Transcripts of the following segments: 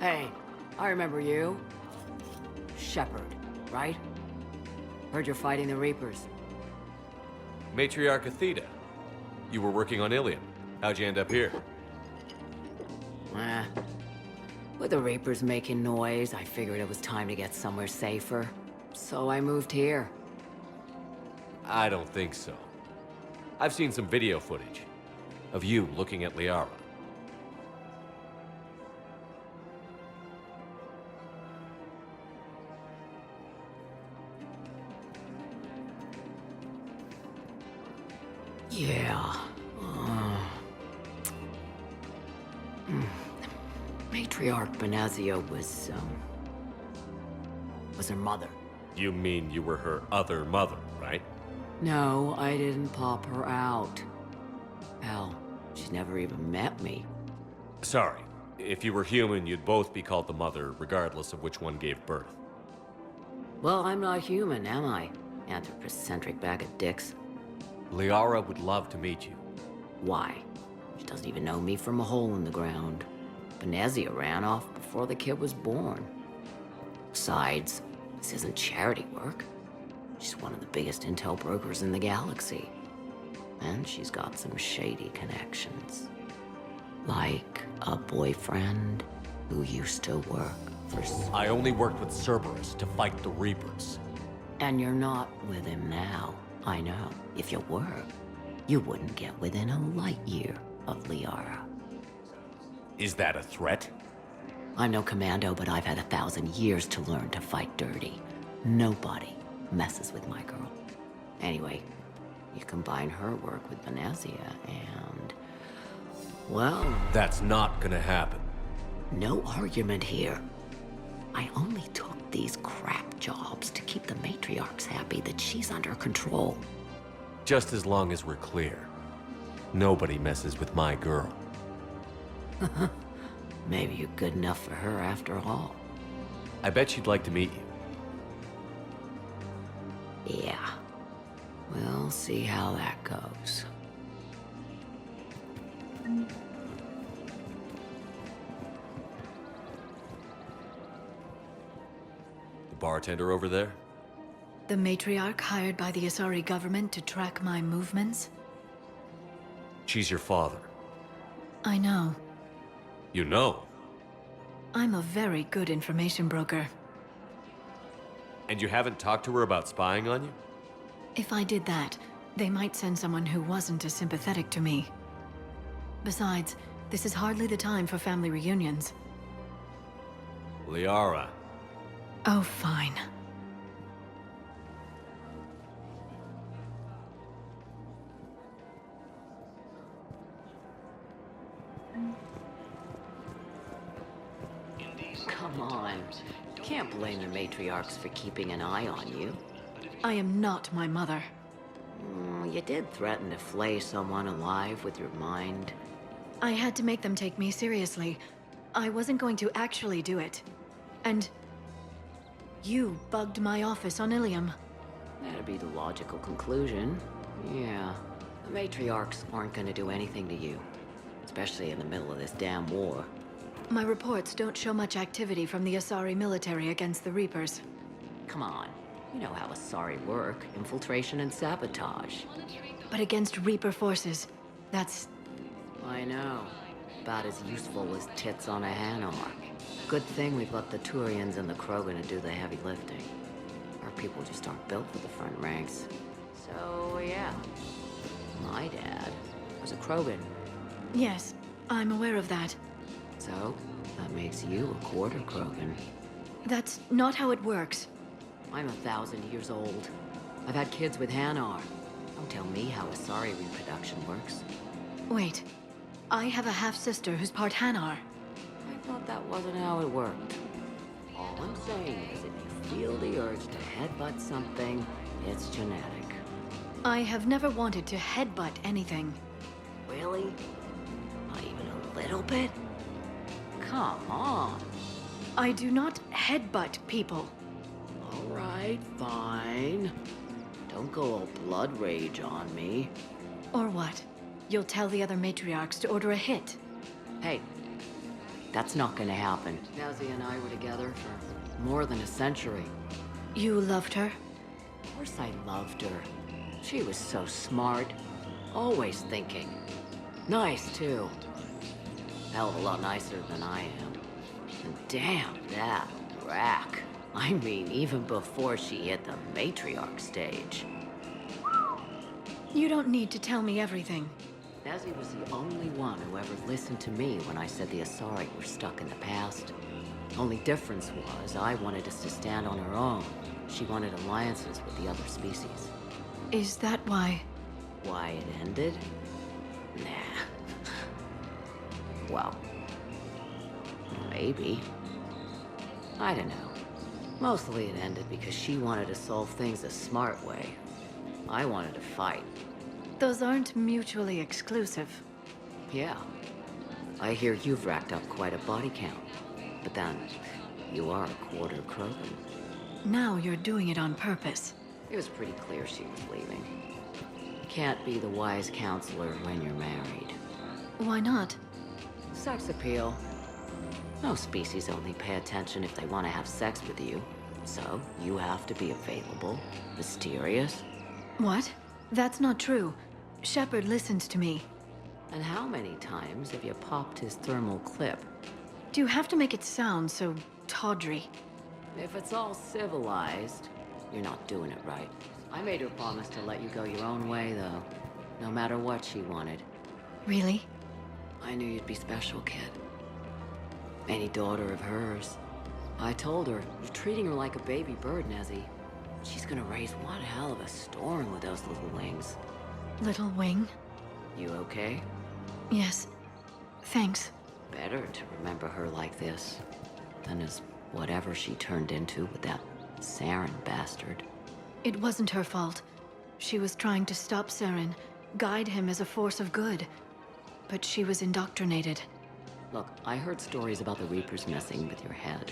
Hey, I remember you. Shepard, right? Heard you're fighting the Reapers. Matriarch Athena. You were working on Ilium. How'd you end up here? Eh. With the Reapers making noise, I figured it was time to get somewhere safer. So I moved here. I don't think so. I've seen some video footage of you looking at Liara. Yeah. Matriarch Benazia was her mother. You mean you were her other mother, right? No, I didn't pop her out. Hell, she's never even met me. Sorry. If you were human, you'd both be called the mother, regardless of which one gave birth. Well, I'm not human, am I? Anthropocentric bag of dicks. Liara would love to meet you. Why? She doesn't even know me from a hole in the ground. Benazia ran off before the kid was born. Besides, this isn't charity work. She's one of the biggest intel brokers in the galaxy. And she's got some shady connections. Like a boyfriend who used to work for... I only worked with Cerberus to fight the Reapers. And you're not with him now. I know. If you were, you wouldn't get within a light year of Liara. Is that a threat? I'm no commando, but I've had 1,000 years to learn to fight dirty. Nobody messes with my girl. Anyway, you combine her work with Benazia and... well... That's not gonna happen. No argument here. I only took these crap jobs to keep the matriarchs happy that she's under control. Just as long as we're clear. Nobody messes with my girl. Maybe you're good enough for her after all. I bet she'd like to meet you. Yeah. We'll see how that goes. The bartender over there? The matriarch hired by the Asari government to track my movements? She's your father. I know. You know? I'm a very good information broker. And you haven't talked to her about spying on you? If I did that, they might send someone who wasn't as sympathetic to me. Besides, this is hardly the time for family reunions. Liara. Oh, fine. Come on. Can't blame the matriarchs for keeping an eye on you. I am not my mother. You did threaten to flay someone alive with your mind. I had to make them take me seriously. I wasn't going to actually do it. And... you bugged my office on Ilium. That'd be the logical conclusion. Yeah. The matriarchs aren't gonna do anything to you. Especially in the middle of this damn war. My reports don't show much activity from the Asari military against the Reapers. Come on. You know how Asari work. Infiltration and sabotage. But against Reaper forces, that's... I know. About as useful as tits on a Hanar. Good thing we've let the Turians and the Krogan to do the heavy lifting. Our people just aren't built for the front ranks. So, yeah. My dad was a Krogan. Yes, I'm aware of that. So, that makes you a quarter Krogan. That's not how it works. I'm 1,000 years old. I've had kids with Hanar. Don't tell me how Asari reproduction works. Wait, I have a half-sister who's part Hanar. I thought that wasn't how it worked. All I'm saying is if you feel the urge to headbutt something, it's genetic. I have never wanted to headbutt anything. Really? Not even a little bit? Come on. I do not headbutt people. All right, fine. Don't go all blood rage on me. Or what? You'll tell the other matriarchs to order a hit. Hey, That's not gonna happen. Nazi and I were together for more than a century. You loved her? Of course I loved her. She was so smart. Always thinking. Nice, too. Hell of a lot nicer than I am. And damn, that rack. I mean, even before she hit the matriarch stage. You don't need to tell me everything. Nazi was the only one who ever listened to me when I said the Asari were stuck in the past. Only difference was, I wanted us to stand on our own. She wanted alliances with the other species. Is that why? Why it ended? Nah. Well, maybe. I don't know. Mostly it ended because she wanted to solve things the smart way. I wanted to fight. Those aren't mutually exclusive. Yeah. I hear you've racked up quite a body count. But then, you are a quarter Krogan. Now you're doing it on purpose. It was pretty clear she was leaving. You can't be the wise counselor when you're married. Why not? Sex appeal. Most species only pay attention if they want to have sex with you. So, you have to be available, mysterious. What? That's not true. Shepard listens to me. And how many times have you popped his thermal clip? Do you have to make it sound so tawdry? If it's all civilized, you're not doing it right. I made her promise to let you go your own way, though. No matter what she wanted. Really? I knew you'd be special, kid. Any daughter of hers. I told her, you're treating her like a baby bird, Nezzy. She's gonna raise one hell of a storm with those little wings. Little wing? You okay? Yes. Thanks. Better to remember her like this than as whatever she turned into with that Saren bastard. It wasn't her fault. She was trying to stop Saren, guide him as a force of good. But she was indoctrinated. Look, I heard stories about the Reapers messing with your head.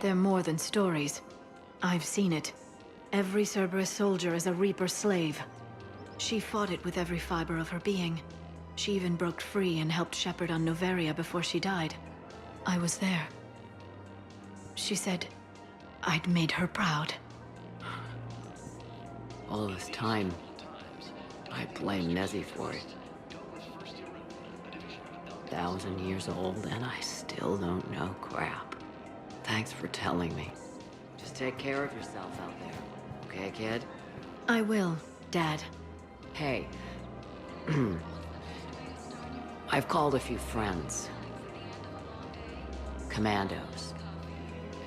They're more than stories. I've seen it. Every Cerberus soldier is a Reaper slave. She fought it with every fiber of her being. She even broke free and helped Shepard on Noveria before she died. I was there. She said I'd made her proud. All this time, I blame Nezzy for it. 1,000 years old and I still don't know crap. Thanks for telling me. Just take care of yourself out there. Okay, kid? I will, Dad. Hey. I've called a few friends. Commandos.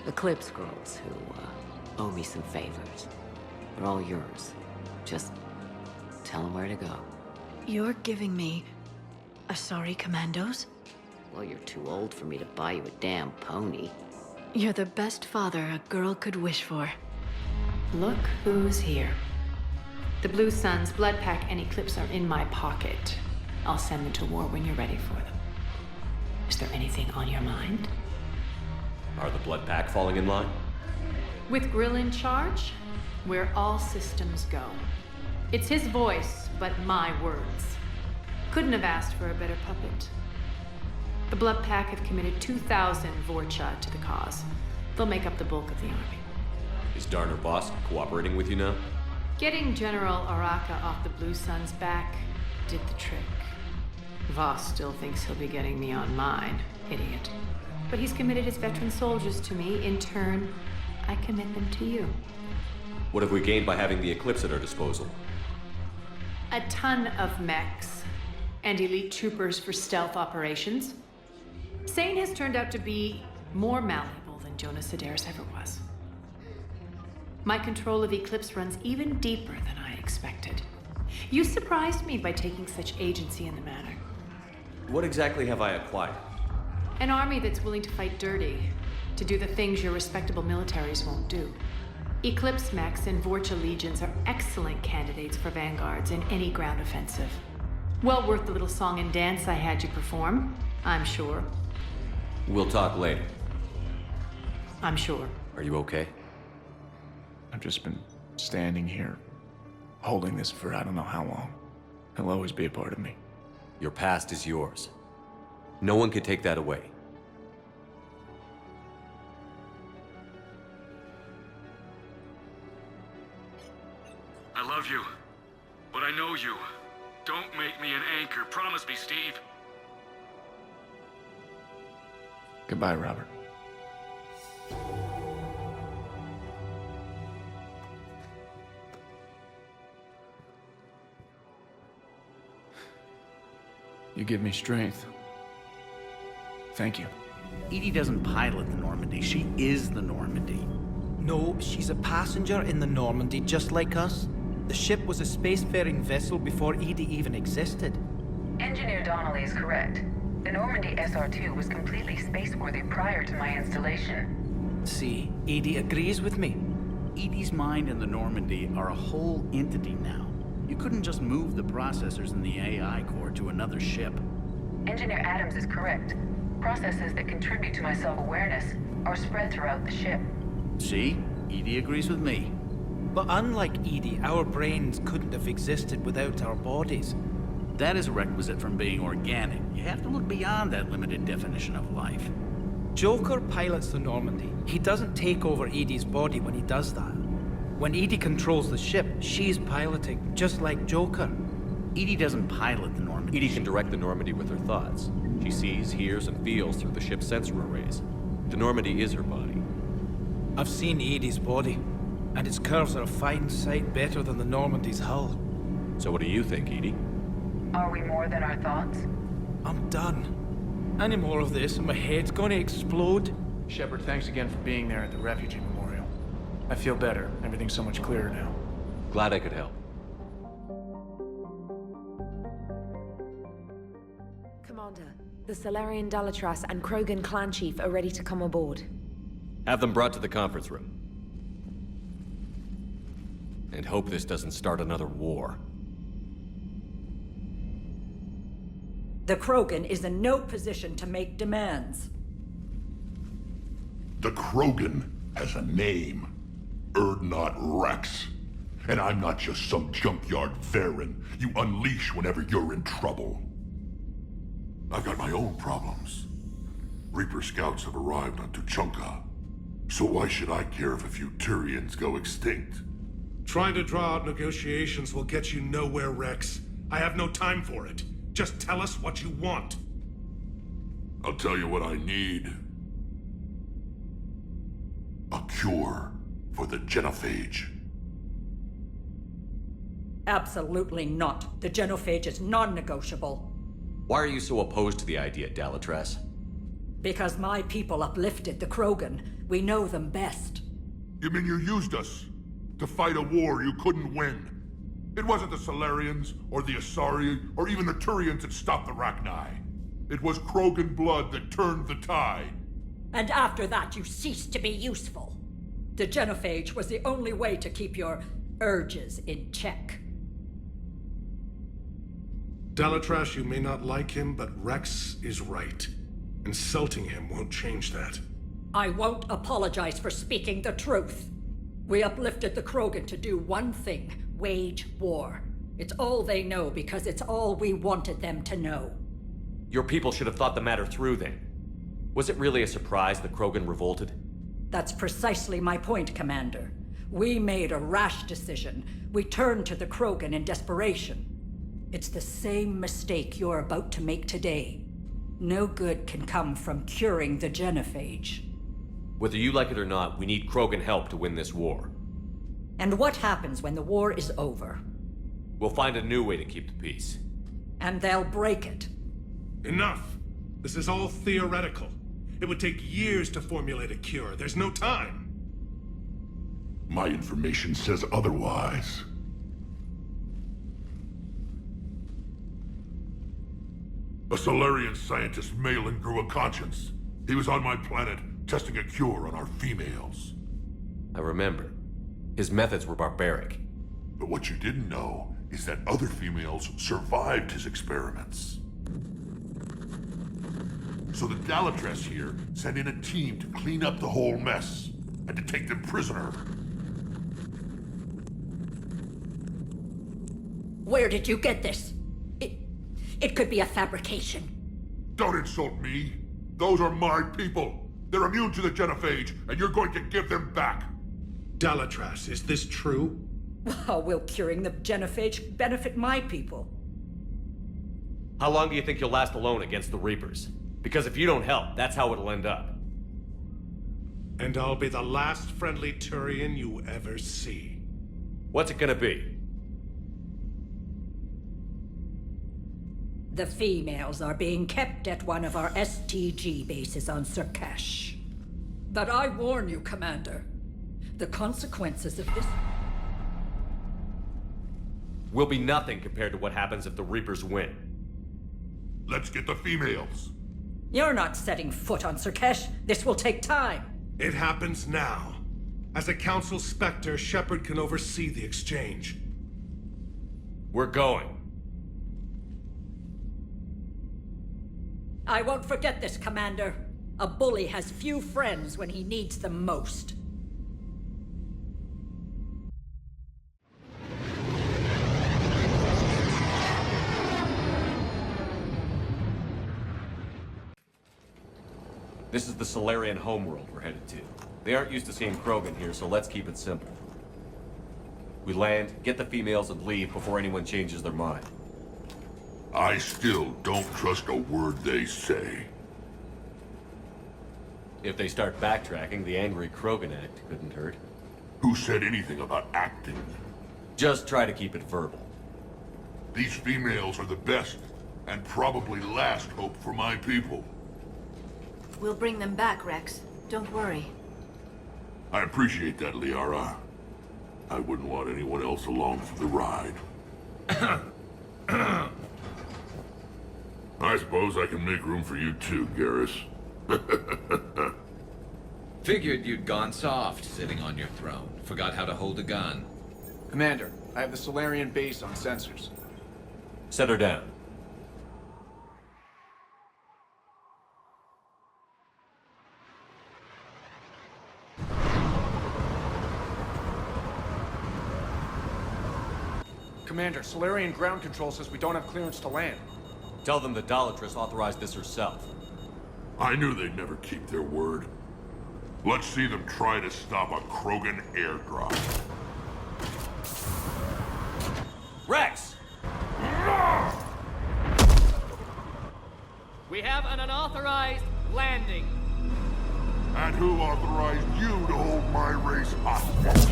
Eclipse girls who owe me some favors. They're all yours. Just tell them where to go. You're giving me Asari commandos? Well, you're too old for me to buy you a damn pony. You're the best father a girl could wish for. Look who's here. The Blue Suns, Blood Pack, and Eclipse are in my pocket. I'll send them to war when you're ready for them. Is there anything on your mind? Are the Blood Pack falling in line? With Grill in charge, where all systems go. It's his voice, but my words. Couldn't have asked for a better puppet. The Blood Pack have committed 2,000 Vorcha to the cause. They'll make up the bulk of the army. Is Darner Boss cooperating with you now? Getting General Araka off the Blue Sun's back did the trick. Voss still thinks he'll be getting me on mine, idiot. But he's committed his veteran soldiers to me. In turn, I commit them to you. What have we gained by having the Eclipse at our disposal? A ton of mechs and elite troopers for stealth operations. Sane has turned out to be more malleable than Jonas Sedaris ever was. My control of Eclipse runs even deeper than I expected. You surprised me by taking such agency in the matter. What exactly have I acquired? An army that's willing to fight dirty, to do the things your respectable militaries won't do. Eclipse mechs and Vorcha legions are excellent candidates for vanguards in any ground offensive. Well worth the little song and dance I had you perform, I'm sure. We'll talk later. I'm sure. Are you okay? I've just been standing here, holding this for I don't know how long. It'll always be a part of me. Your past is yours. No one can take that away. But I know you. Don't make me an anchor. Promise me, Steve. Goodbye, Robert. You give me strength. Thank you. EDI doesn't pilot the Normandy, she is the Normandy. No, she's a passenger in the Normandy, just like us. The ship was a spacefaring vessel before EDI even existed. Engineer Donnelly is correct. The Normandy SR-2 was completely spaceworthy prior to my installation. See, EDI agrees with me. EDI's mind and the Normandy are a whole entity now. You couldn't just move the processors in the AI core to another ship. Engineer Adams is correct. Processes that contribute to my self-awareness are spread throughout the ship. See? EDI agrees with me. But unlike EDI, our brains couldn't have existed without our bodies. That is a requisite from being organic. You have to look beyond that limited definition of life. Joker pilots the Normandy. He doesn't take over EDI's body when he does that. When EDI controls the ship, she's piloting, just like Joker. EDI doesn't pilot the Normandy. EDI can direct the Normandy with her thoughts. She sees, hears, and feels through the ship's sensor arrays. The Normandy is her body. I've seen EDI's body, and its curves are a fine sight better than the Normandy's hull. So what do you think, EDI? Are we more than our thoughts? I'm done. Any more of this and my head's gonna explode. Shepard, thanks again for being there at the refugee memorial. I feel better. Everything's so much clearer now. Glad I could help. Commander, the Salarian Dalatras and Krogan clan chief are ready to come aboard. Have them brought to the conference room. And hope this doesn't start another war. The Krogan is in no position to make demands. The Krogan has a name. Urdnot Rex. And I'm not just some junkyard Varen you unleash whenever you're in trouble. I've got my own problems. Reaper scouts have arrived on Tuchanka. So why should I care if a few Turians go extinct? Trying to draw out negotiations will get you nowhere, Rex. I have no time for it. Just tell us what you want. I'll tell you what I need. A cure for the genophage. Absolutely not. The genophage is non-negotiable. Why are you so opposed to the idea, Dalatras? Because my people uplifted the Krogan. We know them best. You mean you used us to fight a war you couldn't win? It wasn't the Salarians, or the Asari, or even the Turians that stopped the Rachni. It was Krogan blood that turned the tide. And after that, you ceased to be useful. The genophage was the only way to keep your urges in check. Dalatras, you may not like him, but Rex is right. Insulting him won't change that. I won't apologize for speaking the truth. We uplifted the Krogan to do one thing: wage war. It's all they know because it's all we wanted them to know. Your people should have thought the matter through then. Was it really a surprise the Krogan revolted? That's precisely my point, Commander. We made a rash decision. We turned to the Krogan in desperation. It's the same mistake you're about to make today. No good can come from curing the genophage. Whether you like it or not, we need Krogan help to win this war. And what happens when the war is over? We'll find a new way to keep the peace. And they'll break it. Enough! This is all theoretical. It would take years to formulate a cure. There's no time. My information says otherwise. A Solarian scientist, Malin, grew a conscience. He was on my planet, testing a cure on our females. I remember. His methods were barbaric. But what you didn't know is that other females survived his experiments. So the Dalatras here sent in a team to clean up the whole mess, and to take them prisoner. Where did you get this? It could be a fabrication. Don't insult me. Those are my people. They're immune to the genophage, and you're going to give them back. Dalatras, is this true? How will curing the genophage benefit my people? How long do you think you'll last alone against the Reapers? Because if you don't help, that's how it'll end up. And I'll be the last friendly Turian you ever see. What's it gonna be? The females are being kept at one of our STG bases on Sur'kesh. But I warn you, Commander. The consequences of this Will be nothing compared to what happens if the Reapers win. Let's get the females. You're not setting foot on Sur'kesh. This will take time. It happens now. As a Council Spectre, Shepard can oversee the exchange. We're going. I won't forget this, Commander. A bully has few friends when he needs them most. This is the Solarian homeworld we're headed to. They aren't used to seeing Krogan here, so let's keep it simple. We land, get the females, and leave before anyone changes their mind. I still don't trust a word they say. If they start backtracking, the angry Krogan act couldn't hurt. Who said anything about acting? Just try to keep it verbal. These females are the best, and probably last hope for my people. We'll bring them back, Rex. Don't worry. I appreciate that, Liara. I wouldn't want anyone else along for the ride. I suppose I can make room for you too, Garrus. Figured you'd gone soft sitting on your throne. Forgot how to hold a gun. Commander, I have the Solarian base on sensors. Set her down. Commander, Solarian ground control says we don't have clearance to land. Tell them the Dalatrass authorized this herself. I knew they'd never keep their word. Let's see them try to stop a Krogan airdrop. Rex! We have an unauthorized landing. And who authorized you to hold my race hostage?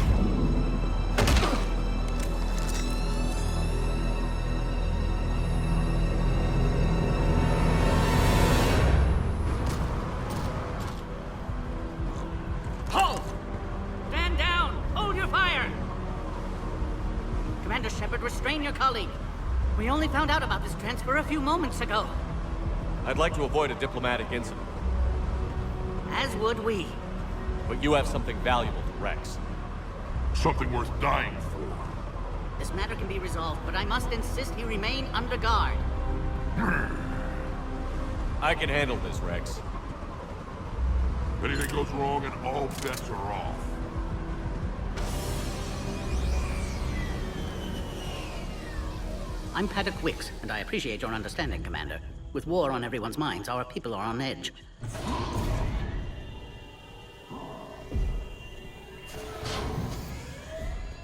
Halt! Stand down! Hold your fire! Commander Shepard, restrain your colleague. We only found out about this transfer a few moments ago. I'd like to avoid a diplomatic incident. As would we. But you have something valuable to Rex. Something worth dying for. This matter can be resolved, but I must insist he remain under guard. I can handle this, Rex. If anything goes wrong, and all bets are off. I'm Paddock Wicks, and I appreciate your understanding, Commander. With war on everyone's minds, our people are on edge.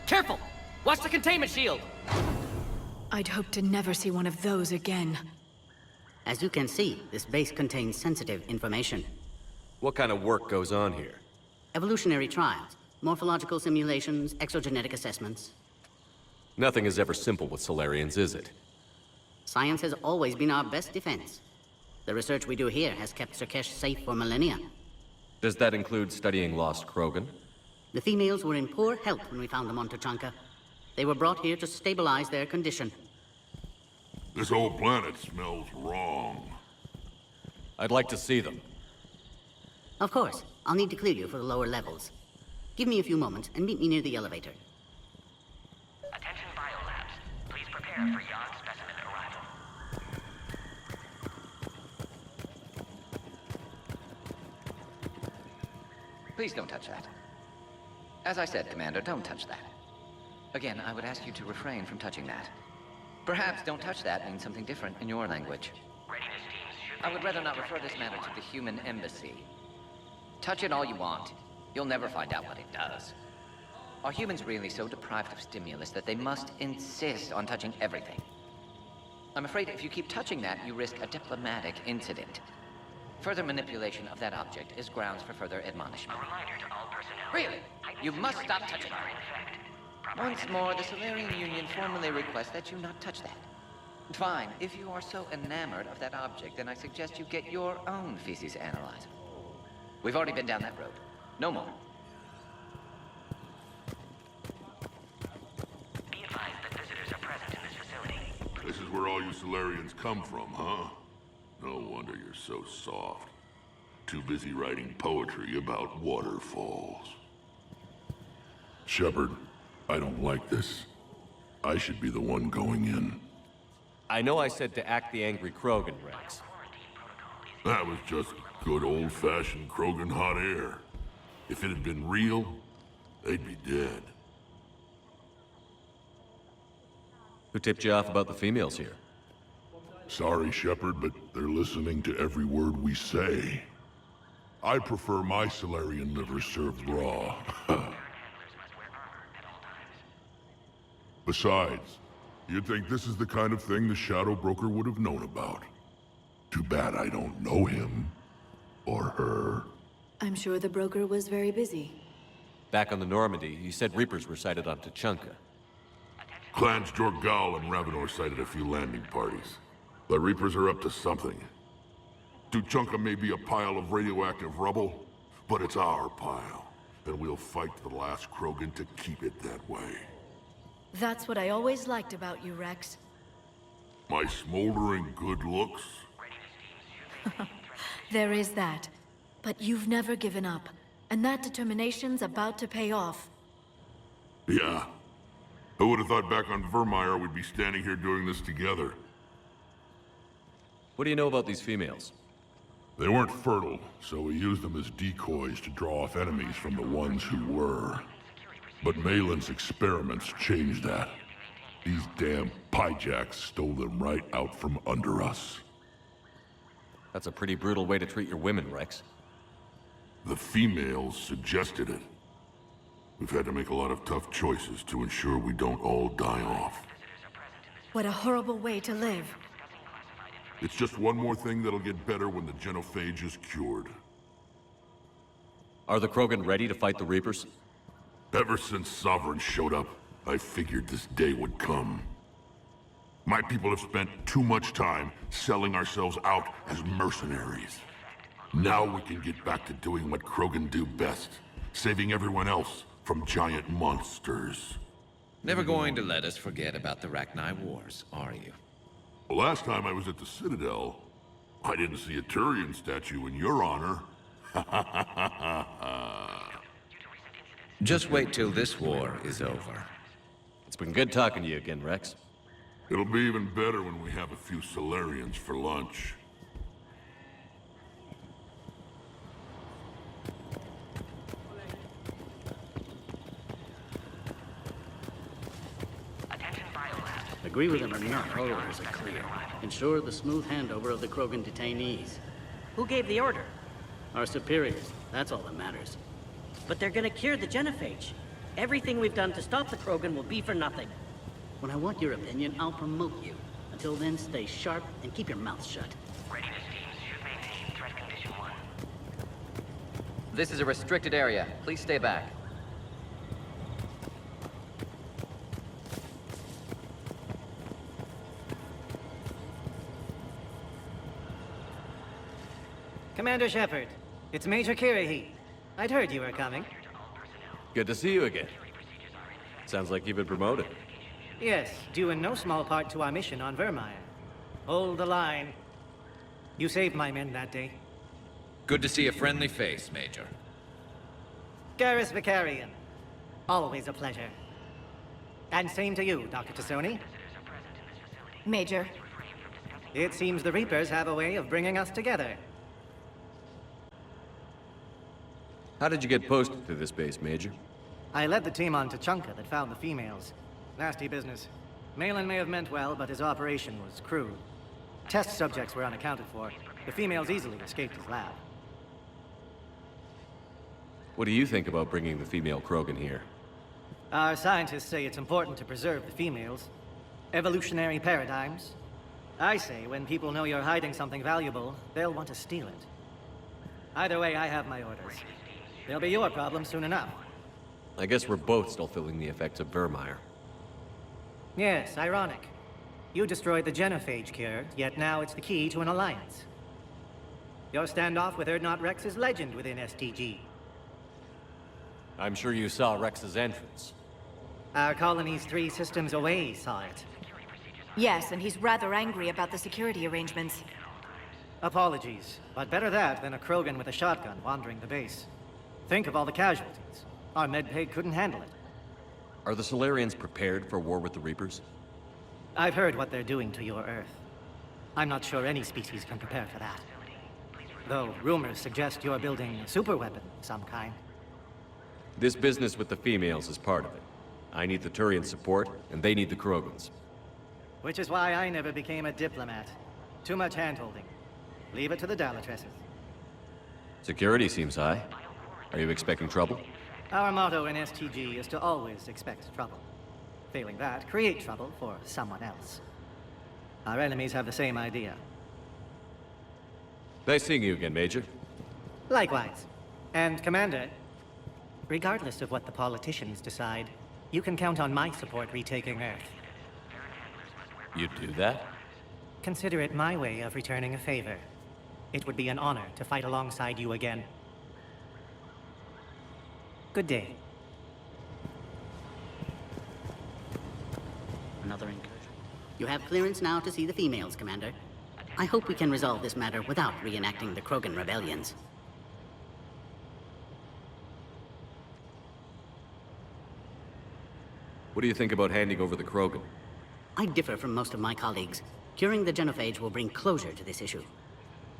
Careful! Watch the containment shield! I'd hoped to never see one of those again. As you can see, this base contains sensitive information. What kind of work goes on here? Evolutionary trials, morphological simulations, exogenetic assessments. Nothing is ever simple with Solarians, is it? Science has always been our best defense. The research we do here has kept Sur'kesh safe for millennia. Does that include studying lost Krogan? The females were in poor health when we found them on Tuchanka. They were brought here to stabilize their condition. This whole planet smells wrong. I'd like to see them. Of course. I'll need to clear you for the lower levels. Give me a few moments and meet me near the elevator. Attention biolabs. Please prepare for yacht specimen arrival. Please don't touch that. As I said, Commander, don't touch that. Again, I would ask you to refrain from touching that. Perhaps don't touch that means something different in your language. I would rather not refer this matter to the human embassy. Touch it all you want. You'll never find out what it does. Are humans really so deprived of stimulus that they must insist on touching everything? I'm afraid if you keep touching that, you risk a diplomatic incident. Further manipulation of that object is grounds for further admonishment. Really? You must stop touching it. Once more, the Solarian Union formally requests that you not touch that. Fine. If you are so enamored of that object, then I suggest you get your own feces analyzer. We've already been down that road. No more. Be advised that visitors are present in this facility. This is where all you Solarians come from, huh? No wonder you're so soft. Too busy writing poetry about waterfalls. Shepard, I don't like this. I should be the one going in. I know I said to act the angry Krogan, Rex. That was just good old-fashioned Krogan hot air. If it had been real, they'd be dead. Who tipped you off about the females here? Sorry, Shepard, but they're listening to every word we say. I prefer my Solarian liver served raw. Besides, you'd think this is the kind of thing the Shadow Broker would have known about. Too bad I don't know him. Or her. I'm sure the broker was very busy. Back on the Normandy, you said Reapers were sighted on Tuchanka. Clans Jorgal and Ravenor sighted a few landing parties. The Reapers are up to something. Tuchanka may be a pile of radioactive rubble, but it's our pile. And we'll fight to the last Krogan to keep it that way. That's what I always liked about you, Rex. My smoldering good looks? There is that. But you've never given up. And that determination's about to pay off. Yeah. Who would have thought back on Vermeer we'd be standing here doing this together? What do you know about these females? They weren't fertile, so we used them as decoys to draw off enemies from the ones who were. But Malin's experiments changed that. These damn pyjacks stole them right out from under us. That's a pretty brutal way to treat your women, Rex. The females suggested it. We've had to make a lot of tough choices to ensure we don't all die off. What a horrible way to live. It's just one more thing that'll get better when the genophage is cured. Are the Krogan ready to fight the Reapers? Ever since Sovereign showed up, I figured this day would come. My people have spent too much time selling ourselves out as mercenaries. Now we can get back to doing what Krogan do best, saving everyone else from giant monsters. Never going to let us forget about the Rachni Wars, are you? The last time I was at the Citadel, I didn't see a Turian statue in your honor. Just wait till this war is over. It's been good talking to you again, Rex. It'll be even better when we have a few Solarians for lunch. Agree with him or not, all orders are clear. Ensure the smooth handover of the Krogan detainees. Who gave the order? Our superiors. That's all that matters. But they're gonna cure the genophage. Everything we've done to stop the Krogan will be for nothing. When I want your opinion, I'll promote you. Until then, stay sharp and keep your mouth shut. Readiness teams should maintain threat condition 1. This is a restricted area. Please stay back. Commander Shepard, it's Major Kirahi. I'd heard you were coming. Good to see you again. Sounds like you've been promoted. Yes, due in no small part to our mission on Vermeer. Hold the line. You saved my men that day. Good to see a friendly face, Major. Garrus Vicarian. Always a pleasure. And same to you, Dr. Tassoni. Major. It seems the Reapers have a way of bringing us together. How did you get posted to this base, Major? I led the team on Tuchanka that found the females. Nasty business. Malin may have meant well, but his operation was crude. Test subjects were unaccounted for. The females easily escaped his lab. What do you think about bringing the female Krogan here? Our scientists say it's important to preserve the females. Evolutionary paradigms. I say when people know you're hiding something valuable, they'll want to steal it. Either way, I have my orders. They'll be your problem soon enough. I guess we're both still feeling the effects of Vermeer. Yes, ironic. You destroyed the genophage cure, yet now it's the key to an alliance. Your standoff with Urdnot Rex is legend within STG. I'm sure you saw Rex's entrance. Our colony's 3 systems away saw it. Yes, and he's rather angry about the security arrangements. Apologies, but better that than a Krogan with a shotgun wandering the base. Think of all the casualties. Our medpay couldn't handle it. Are the Solarians prepared for war with the Reapers? I've heard what they're doing to your Earth. I'm not sure any species can prepare for that. Though rumors suggest you're building a superweapon of some kind. This business with the females is part of it. I need the Turian support, and they need the Krogans. Which is why I never became a diplomat. Too much hand-holding. Leave it to the Dalatresses. Security seems high. Are you expecting trouble? Our motto in STG is to always expect trouble. Failing that, create trouble for someone else. Our enemies have the same idea. Nice seeing you again, Major. Likewise. And Commander, regardless of what the politicians decide, you can count on my support retaking Earth. You'd do that? Consider it my way of returning a favor. It would be an honor to fight alongside you again. Good day. Another incursion. You have clearance now to see the females, Commander. I hope we can resolve this matter without reenacting the Krogan rebellions. What do you think about handing over the Krogan? I differ from most of my colleagues. Curing the genophage will bring closure to this issue.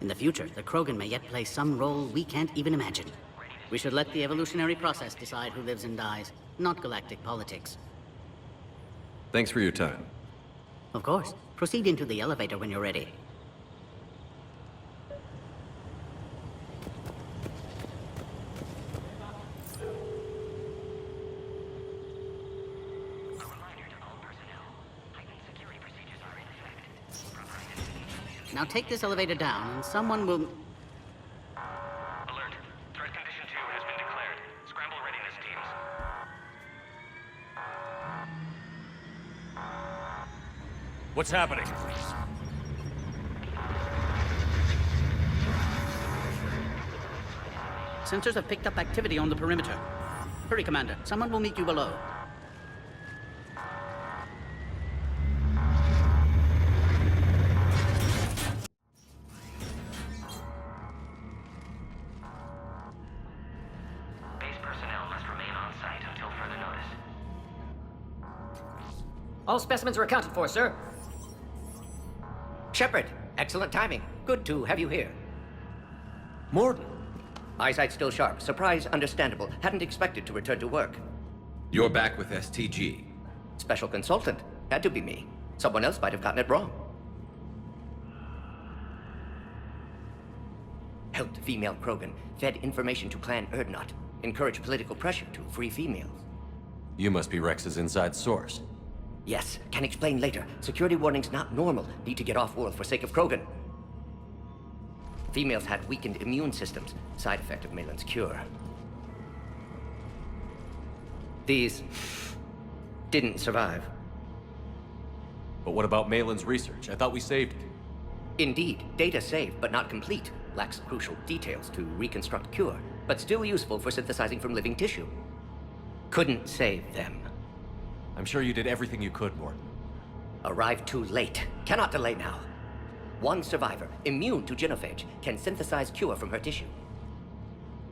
In the future, the Krogan may yet play some role we can't even imagine. We should let the evolutionary process decide who lives and dies, not galactic politics. Thanks for your time. Of course. Proceed into the elevator when you're ready. Now take this elevator down, and someone will... Alert. Threat condition 2 has been declared. Scramble readiness teams. What's happening? Sensors have picked up activity on the perimeter. Hurry, Commander. Someone will meet you below. All specimens are accounted for, sir. Shepard, excellent timing. Good to have you here. Morden. Eyesight still sharp. Surprise understandable. Hadn't expected to return to work. You're back with STG. Special consultant. Had to be me. Someone else might have gotten it wrong. Helped female Krogan. Fed information to Clan Urdnot. Encouraged political pressure to free females. You must be Rex's inside source. Yes, can explain later. Security warnings not normal. Need to get off-world for sake of Krogan. Females had weakened immune systems. Side effect of Malin's cure. These didn't survive. But what about Malin's research? I thought we saved it. Indeed, data saved, but not complete. Lacks crucial details to reconstruct cure, but still useful for synthesizing from living tissue. Couldn't save them. I'm sure you did everything you could, Morden. Arrived too late. Cannot delay now. One survivor, immune to genophage, can synthesize cure from her tissue.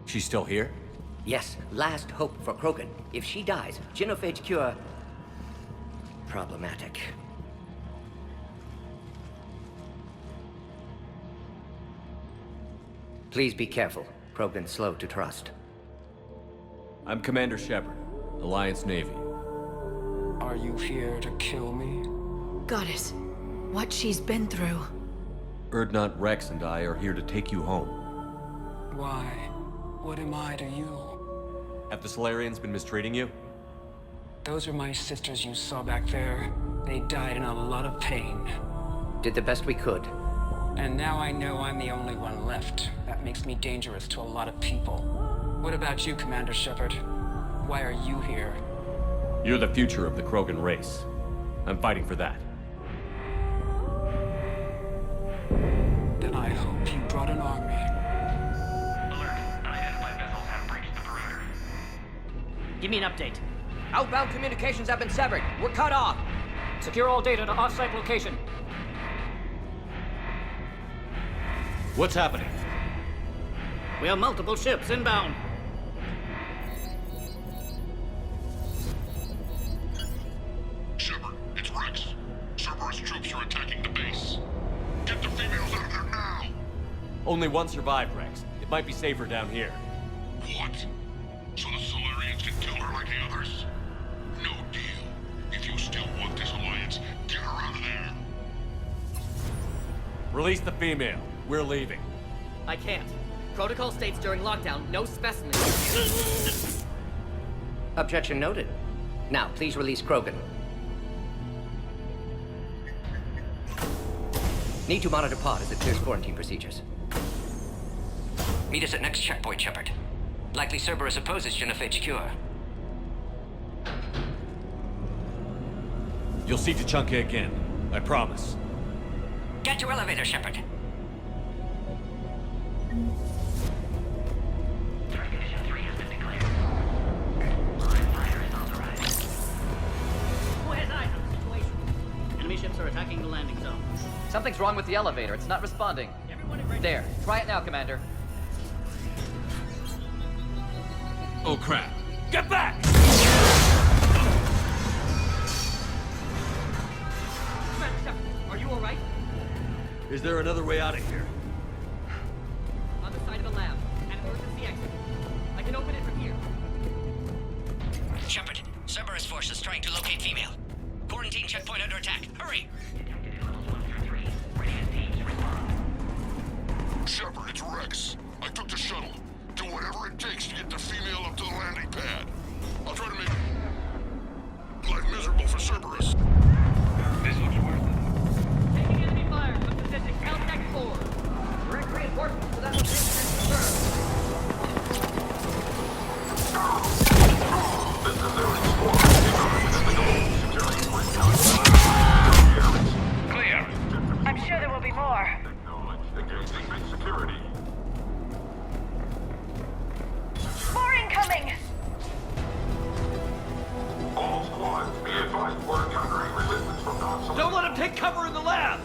She's still here? Yes, last hope for Krogan. If she dies, genophage cure... problematic. Please be careful. Krogan slow to trust. I'm Commander Shepard, Alliance Navy. Are you here to kill me? Goddess, what she's been through. Urdnot Rex and I are here to take you home. Why? What am I to you? Have the Solarians been mistreating you? Those are my sisters you saw back there. They died in a lot of pain. Did the best we could. And now I know I'm the only one left. That makes me dangerous to a lot of people. What about you, Commander Shepard? Why are you here? You're the future of the Krogan race. I'm fighting for that. Then I hope you brought an army. Give me an update. Outbound communications have been severed. We're cut off. Secure all data to off-site location. What's happening? We have multiple ships inbound. Shepard, it's Rex. Cerberus troops are attacking the base. Get the females out of there now! Only one survived, Rex. It might be safer down here. What? So the Solarians can kill her like the others? No deal. If you still want this alliance, get her out of there. Release the female. We're leaving. I can't. Protocol states during lockdown, no specimens. Objection noted. Now, please release Krogan. Need to monitor pod as it clears quarantine procedures. Meet us at next checkpoint, Shepard. Likely Cerberus opposes genophage cure. You'll see Tachanka again. I promise. Get to elevator, Shepard. Enemy ships are attacking the landing zone. Something's wrong with the elevator. It's not responding. There. Try it now, Commander. Oh, crap. Get back! Are you alright? Is there another way out of here? On the side of the lab. An emergency exit. I can open it from here. Shepard, Cerberus forces trying to locate female. Quarantine checkpoint under attack. Hurry! Shepard, it's Rex. I took the shuttle. Do whatever it takes to get the female up to the landing pad. I'll try to make life miserable for Cerberus. This looks worth it. Taking enemy fire from position Caltech 4. Direct reinforcements to that location is confirmed. This is their Clear. I'm sure there will be more. Engaging base security. More incoming! All squads, be advised we're encountering resistance from non-soldiers. Don't let him take cover in the lab!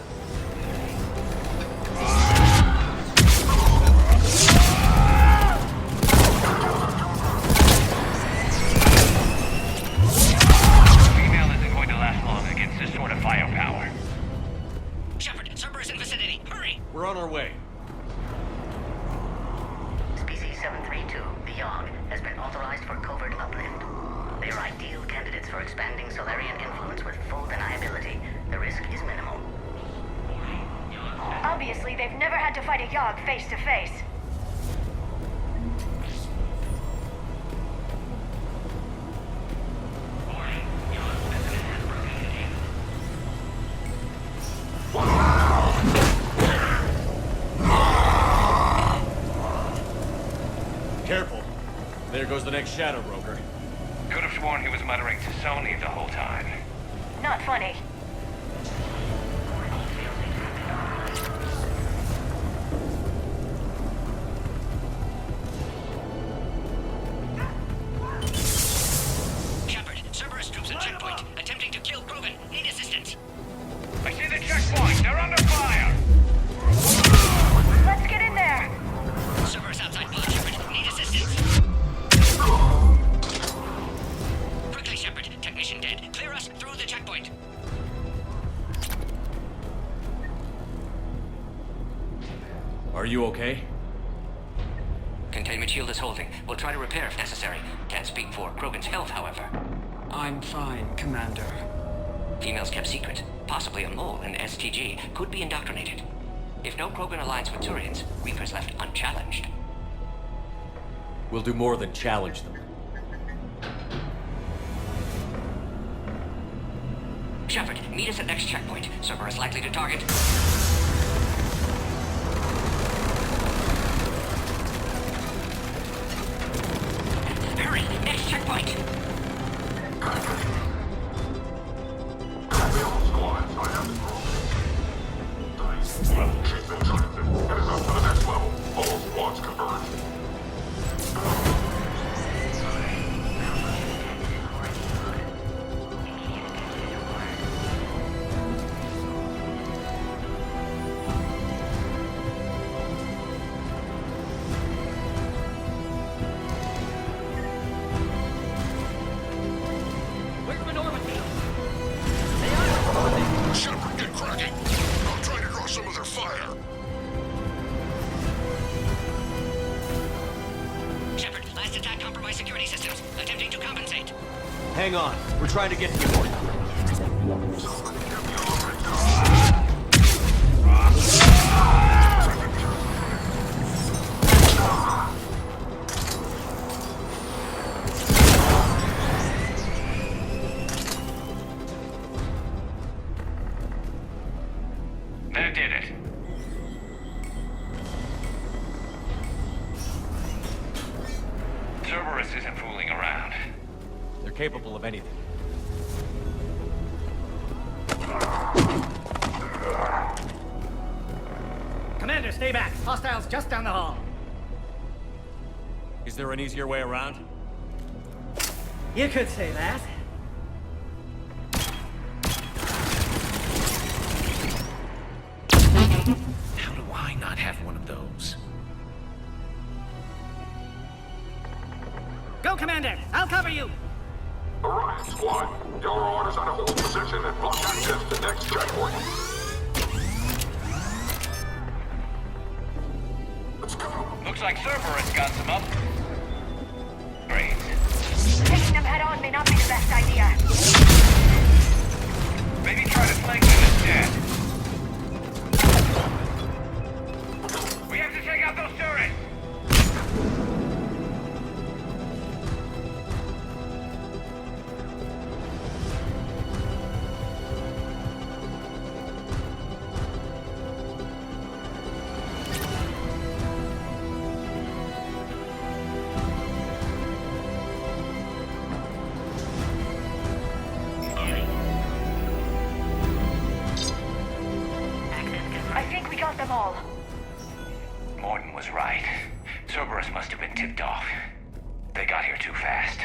Female isn't going to last long against this sort of firepower. Shepard, Cerberus in vicinity. Hurry! We're on our way. Species 732, Beyond, has been authorized for covert uplift. They are ideal candidates for expanding Solarian influence with full deniability. The risk is minimal. Obviously, they've never had to fight a Yogg face to face. Careful. There goes the next shadow broker. Could have sworn he was muttering to Sony the whole time. Not funny. Shepard, Cerberus troops at checkpoint, attempting to kill Krogan. Need assistance. I see the checkpoint. They're under fire. Let's get in there. Cerberus outside pod, Shepard. Need assistance. Quickly, Shepard. Technician dead. Clear us through the checkpoint. Are you okay? Containment shield is holding. We'll try to repair if necessary. Can't speak for Krogan's health, however. I'm fine, Commander. Females kept secret. Possibly a mole in STG could be indoctrinated. If no Krogan alliance with Turians, Reapers left unchallenged. We'll do more than challenge them. Shepard, meet us at next checkpoint. Cerberus likely to target. Hurry, next checkpoint. Where's the Normandy? Shepard, get cracking! I'm trying to draw some of their fire. Shepard, last attack compromised security systems. Attempting to compensate. Hang on. We're trying to get to you. That did it. Cerberus isn't fooling around. They're capable of anything. Commander, stay back. Hostiles just down the hall. Is there an easier way around? You could say that. How do I not have one of those? Go, Commander! I'll cover you! Orion Squad, your orders on to hold position and block access to next checkpoint. Let's go. Looks like Cerberus got some up. Great. Taking them head on may not be the best idea. Maybe try to flank them instead. We have to take out those turrets! I think we got them all. Morton was right. Cerberus must have been tipped off. They got here too fast.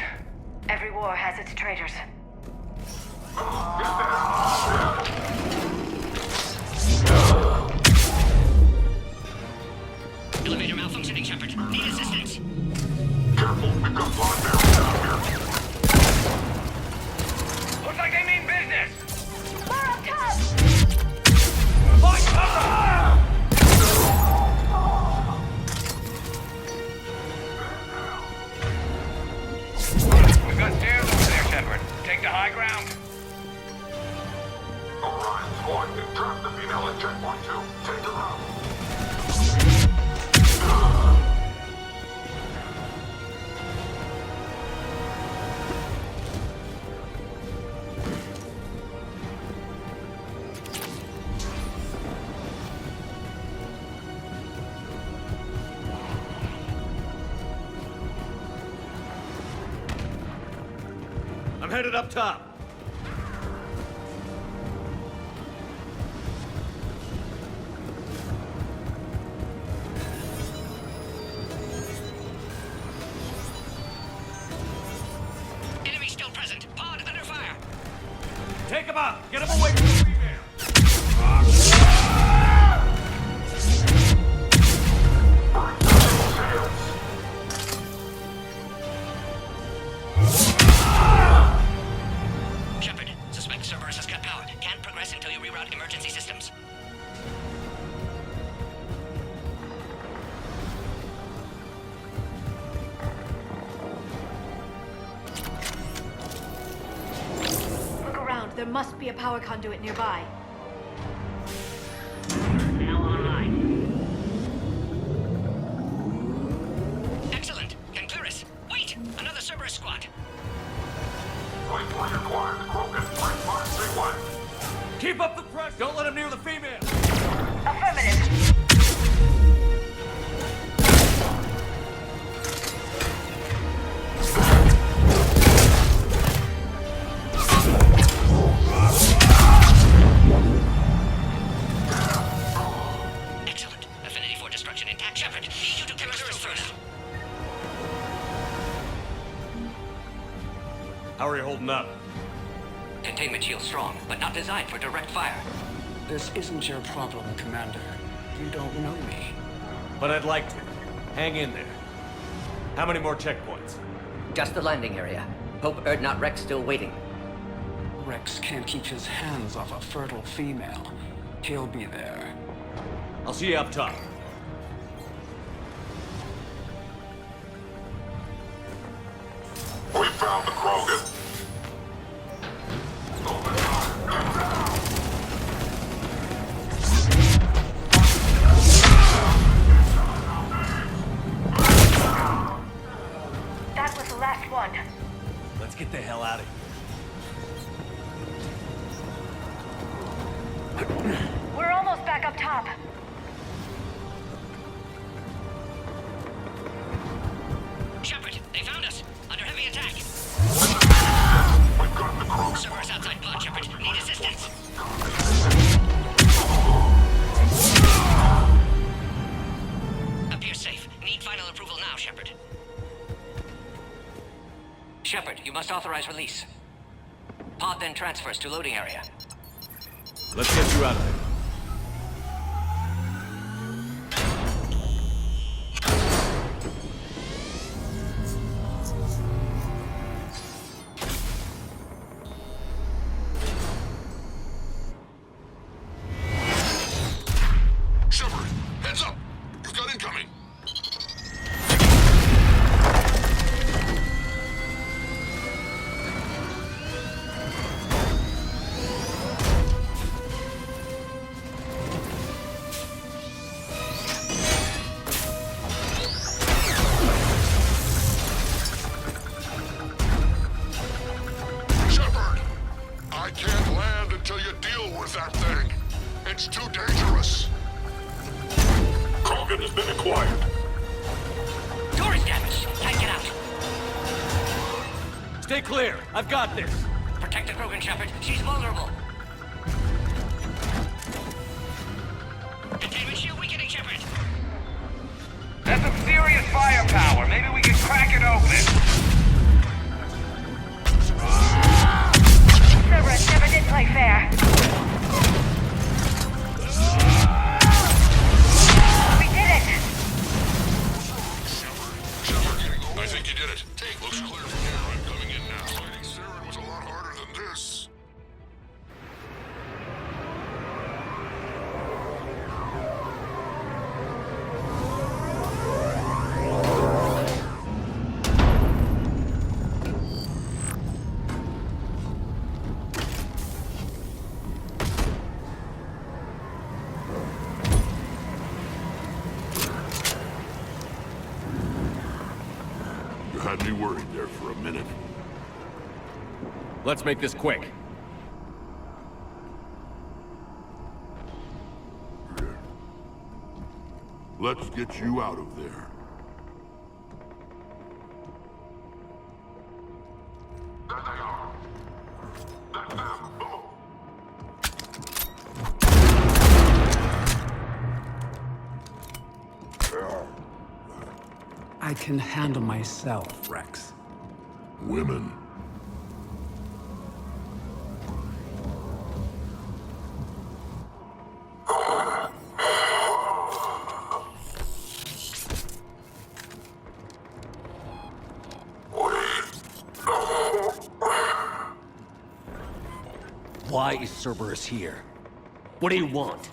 Every war has its traitors. Elevator malfunctioning, Shepard. Need assistance. Careful, we've got blind barrels down here. Looks like they mean business! More up top! Fight cover! We've got stairs over there, Shepard. Take the high ground. Orion Squad, trap the female at checkpoint 2. Take her out. I'm headed up top. Enemy still present. Pod under fire. Take him out! Get him away from the female! Shepard, suspect Cerberus has cut power. Can't progress until you reroute emergency systems. Look around. There must be a power conduit nearby. Excellent. Can clear us. Wait! Another Cerberus squad. Point 3 acquired. Krogan, 531. Don't let him near the female! Affirmative. Excellent. Affinity for destruction intact. Shepard, need you to cover us first. How are you holding up? Containment shield strong, but not designed for direct fire. This isn't your problem, Commander. You don't know me. But I'd like to. Hang in there. How many more checkpoints? Just the landing area. Hope Urdnot Rex still waiting. Rex can't keep his hands off a fertile female. He'll be there. I'll see you up top. We found the Krogan. That was the last one. Let's get the hell out of here. We're almost back up top. Shepard, they found us. Under heavy attack. Cerberus outside pod, Shepard. Need assistance. Appears safe. Need final approval now, Shepard. Shepard, you must authorize release. Pod then transfers to loading area. Let's get you out of there. Shepard, heads up! You've got incoming! Shepard! I can't land until you deal with that thing. It's too dangerous. Krogan has been acquired. Door is damaged. Can't get out. Stay clear. I've got this. Protect the Krogan, Shepard. She's vulnerable. Containment shield weakening, Shepard. That's some serious firepower. Maybe we can crack it open. Cerberus never did play fair. We did it! I think you did it. Looks clear from here. I'm coming in now. Fighting Saren was a lot harder than this. You had me worried there for a minute. Let's make this quick. Let's get you out of there. There they are. That's them. I can handle myself, Rex. Women. Why is Cerberus here? What do you want?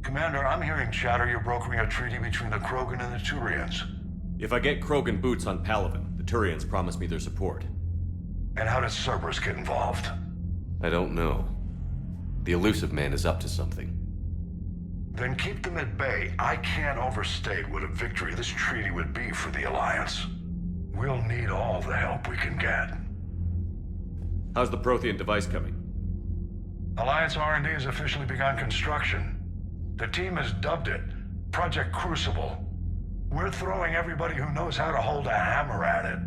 Commander, I'm hearing chatter you're brokering a treaty between the Krogan and the Turians. If I get Krogan boots on Palaven, the Turians promise me their support. And how does Cerberus get involved? I don't know. The elusive man is up to something. Then keep them at bay. I can't overstate what a victory this treaty would be for the Alliance. We'll need all the help we can get. How's the Prothean device coming? Alliance R&D has officially begun construction. The team has dubbed it Project Crucible. We're throwing everybody who knows how to hold a hammer at it.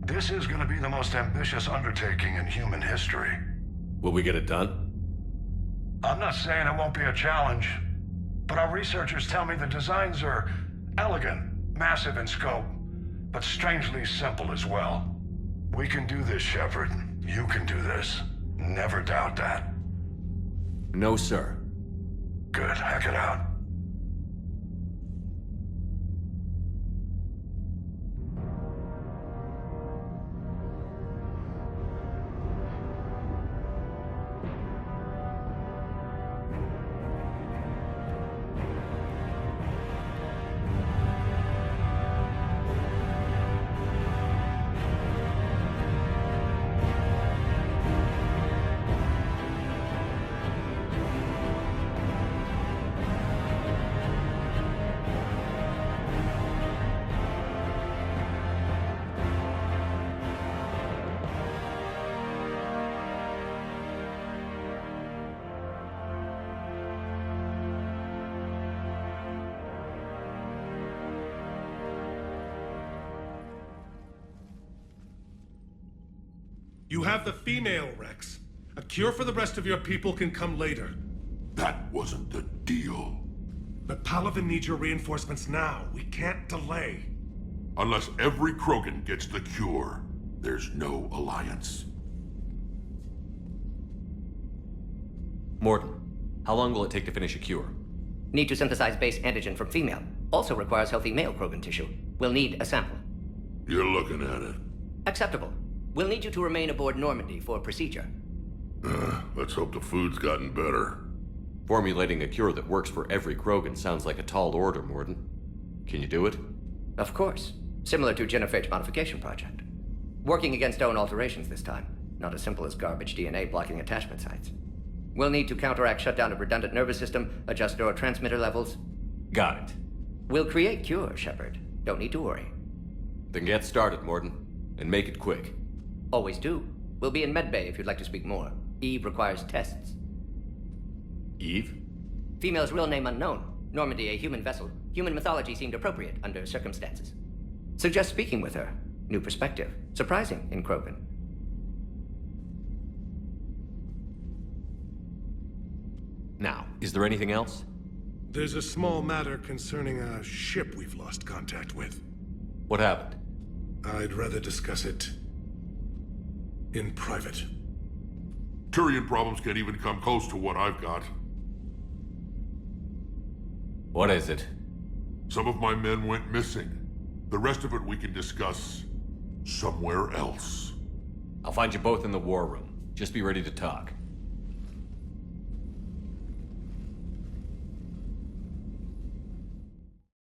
This is going to be the most ambitious undertaking in human history. Will we get it done? I'm not saying it won't be a challenge, but our researchers tell me the designs are elegant, massive in scope, but strangely simple as well. We can do this, Shepard. You can do this. Never doubt that. No, sir. Good. Hack it out. You have the female, Rex. A cure for the rest of your people can come later. That wasn't the deal. But Palaven needs your reinforcements now. We can't delay. Unless every Krogan gets the cure, there's no alliance. Morton, how long will it take to finish a cure? Need to synthesize base antigen from female. Also requires healthy male Krogan tissue. We'll need a sample. You're looking at it. Acceptable. We'll need you to remain aboard Normandy for procedure. Let's hope the food's gotten better. Formulating a cure that works for every Krogan sounds like a tall order, Morton. Can you do it? Of course. Similar to genophage modification project. Working against own alterations this time. Not as simple as garbage DNA blocking attachment sites. We'll need to counteract shutdown of redundant nervous system, adjust neurotransmitter levels. Got it. We'll create cure, Shepard. Don't need to worry. Then get started, Morton. And make it quick. Always do. We'll be in medbay if you'd like to speak more. Eve requires tests. Eve? Female's real name unknown. Normandy, a human vessel. Human mythology seemed appropriate under circumstances. Suggest speaking with her. New perspective. Surprising in Krogan. Now, is there anything else? There's a small matter concerning a ship we've lost contact with. What happened? I'd rather discuss it in private. Turian problems can't even come close to what I've got. What is it? Some of my men went missing. The rest of it we can discuss somewhere else. I'll find you both in the war room. Just be ready to talk.